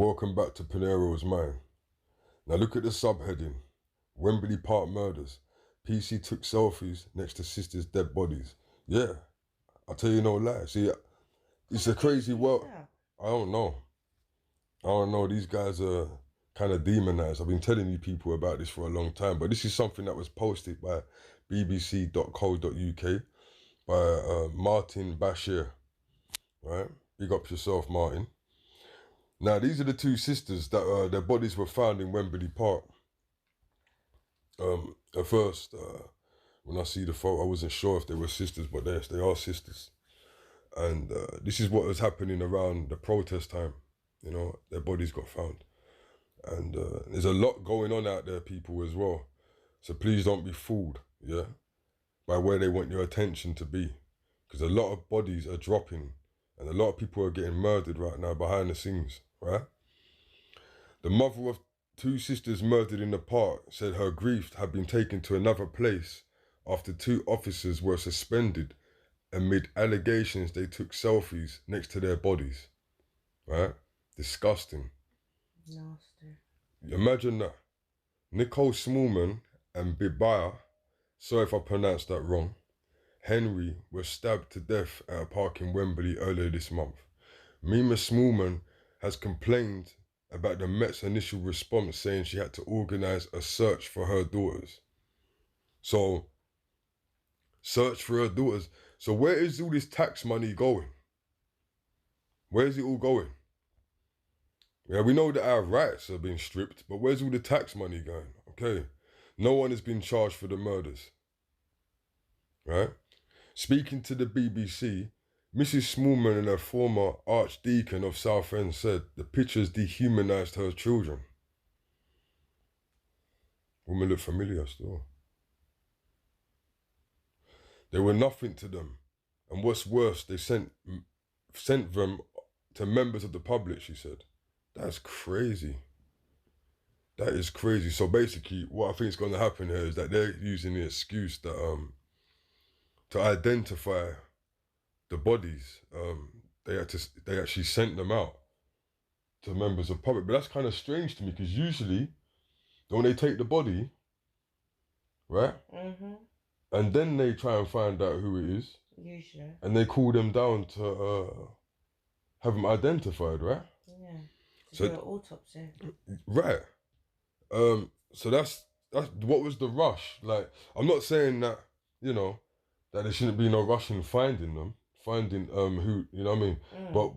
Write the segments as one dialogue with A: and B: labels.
A: Welcome back to Peniros Mine. Now look at the subheading. Wembley Park murders. PC took selfies next to sisters' dead bodies. Yeah, I'll tell you no lie. See, it's a crazy world. I don't know. These guys are kind of demonized. I've been telling you people about this for a long time, but this is something that was posted by bbc.co.uk by Martin Bashir. Right? Big up yourself, Martin. Now, these are the two sisters that their bodies were found in Wembley Park. At first, when I see the photo, I wasn't sure if they were sisters, but yes, they are sisters. And this is what was happening around the protest time. You know, their bodies got found. And there's a lot going on out there, people, as well. So please don't be fooled, yeah, by where they want your attention to be. Because a lot of bodies are dropping and a lot of people are getting murdered right now behind the scenes, right? The mother of two sisters murdered in the park said her grief had been taken to another place after two officers were suspended amid allegations they took selfies next to their bodies, right? Disgusting.
B: Nasty.
A: Imagine that. Nicole Smallman and Bibaya, sorry if I pronounced that wrong, Henry were stabbed to death at a park in Wembley earlier this month. Mima Smallman has complained about the Met's initial response, saying she had to organise a search for her daughters. So, search for her daughters. So where is all this tax money going? Where is it all going? Yeah, we know that our rights are being stripped, but where's all the tax money going? Okay, no one has been charged for the murders, right? Speaking to the BBC, Mrs. Smallman and her former Archdeacon of Southend said the pictures dehumanised her children. Women look familiar still. They were nothing to them. And what's worse, they sent them to members of the public, she said. That's crazy. That is crazy. So basically, what I think is going to happen here is that they're using the excuse that to identify the bodies. They actually sent them out to members of public. But that's kind of strange to me because usually, don't they take the body, right?
B: Mm-hmm.
A: And then they try and find out who it is.
B: Usually.
A: And they call them down to have them identified, right?
B: Yeah.
A: So
B: do an autopsy.
A: Right. So that's what was the rush? Like, I'm not saying that, you know, that there shouldn't be no rush in finding them, who, you know what I mean? But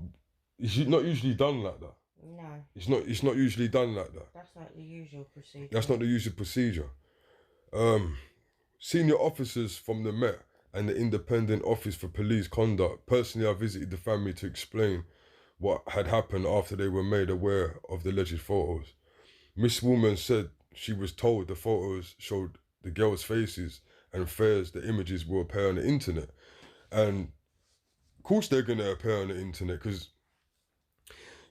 A: it's not usually done like that.
B: No.
A: It's not usually done like that.
B: That's not the usual procedure.
A: That's not the usual procedure. Senior officers from the Met and the Independent Office for Police Conduct personally have visited the family to explain what had happened after they were made aware of the alleged photos. Miss Woolman said she was told the photos showed the girls' faces and fears the images will appear on the internet. And of course they're going to appear on the internet because,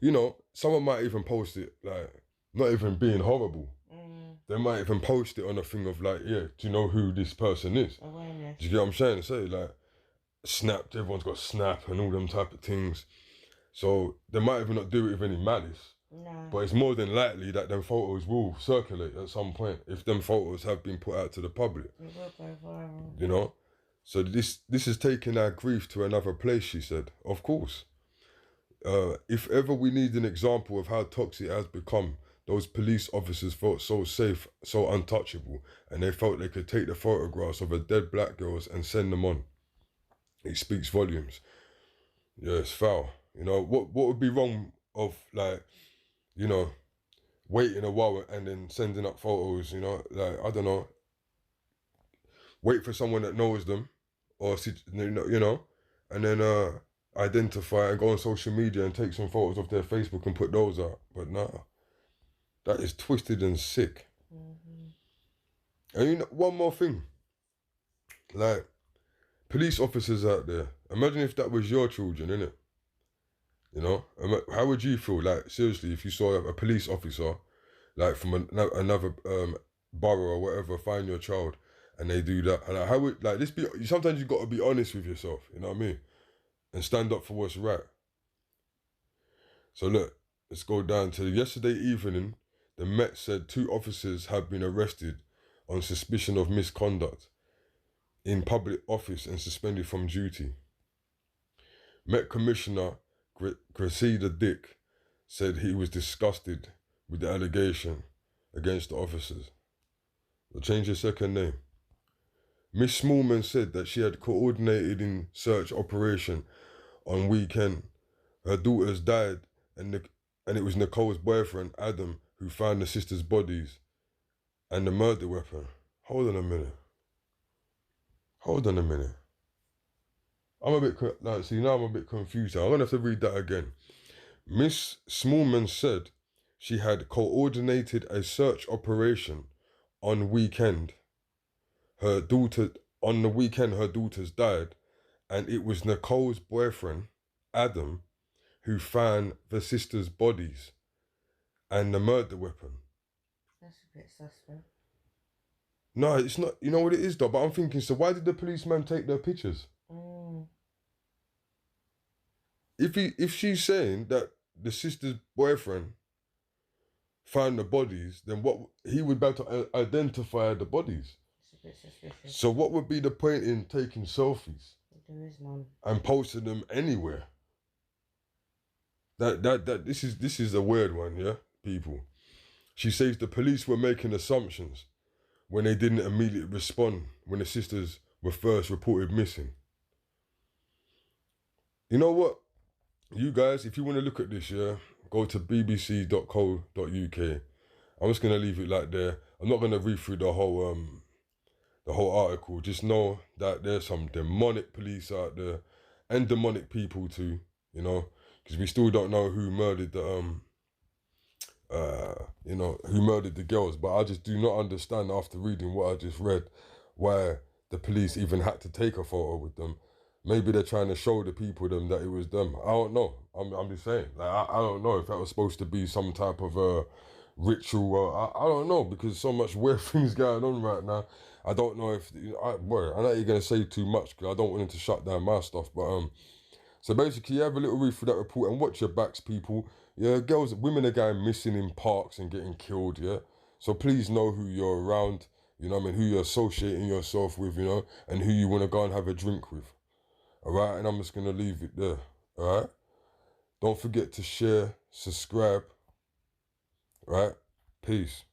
A: you know, someone might even post it, like, not even being horrible. They might even post it on a thing of like, yeah, do you know who this person is?
B: Awareness.
A: Do you get what I'm saying? Say, like, Snap, everyone's got Snap and all them type of things. So they might even not do it with any malice.
B: No.
A: But it's more than likely that them photos will circulate at some point if them photos have been put out to the public.
B: It will go viral.
A: You know? So this is taking our grief to another place, she said. Of course. If ever we need an example of how toxic it has become, those police officers felt so safe, so untouchable, and they felt they could take the photographs of a dead black girls and send them on. It speaks volumes. Yeah, it's foul. You know, what would be wrong of, like, you know, waiting a while and then sending up photos, you know, like, I don't know, wait for someone that knows them, or, you know, and then identify and go on social media and take some photos of their Facebook and put those out. But nah, that is twisted and sick. And you know, one more thing, like, police officers out there, imagine if that was your children, innit? You know, how would you feel, like, seriously, if you saw a police officer, like, from another borough or whatever, find your child and they do that? And like, how would, like, sometimes you got to be honest with yourself, you know what I mean? And stand up for what's right. So look, let's go down to yesterday evening. The Met said 2 officers have been arrested on suspicion of misconduct in public office and suspended from duty. Met Commissioner Cressida Dick said he was disgusted with the allegation against the officers. They'll change your second name. Miss Smallman said that she had coordinated in search operation on weekend. Her daughters died, and it was Nicole's boyfriend, Adam, who found the sisters' bodies and the murder weapon. Hold on a minute. I'm a bit, now I'm a bit confused. I'm going to have to read that again. Miss Smallman said she had coordinated a search operation on weekend. On the weekend, her daughters died, and it was Nicole's boyfriend, Adam, who found the sisters' bodies and the murder weapon.
B: That's a bit suspect.
A: No, it's not. You know what it is, though? But I'm thinking, so why did the policeman take their pictures? If she's saying that the sister's boyfriend found the bodies, then what he would be able to identify the bodies.
B: It's a bit suspicious.
A: So what would be the point in taking selfies?
B: There is none.
A: And posting them anywhere? This is a weird one, yeah, people. She says the police were making assumptions when they didn't immediately respond when the sisters were first reported missing. You know what? You guys, if you want to look at this, yeah, go to bbc.co.uk. I'm just gonna leave it like there. I'm not gonna read through the whole article. Just know that there's some demonic police out there and demonic people too, you know, because we still don't know who murdered the who murdered the girls. But I just do not understand after reading what I just read why the police even had to take a photo with them. Maybe they're trying to show the people them that it was them. I don't know. I'm just saying. Like I don't know if that was supposed to be some type of ritual. I don't know, because so much weird things going on right now. I don't know if I know you're gonna say too much because I don't want him to shut down my stuff. But so basically, have a little read through that report and watch your backs, people. Yeah, women are going missing in parks and getting killed. Yeah, so please know who you're around. You know what I mean? Who you're associating yourself with. You know, and who you want to go and have a drink with. All right, and I'm just gonna leave it there. All right. Don't forget to share, subscribe. All right. Peace.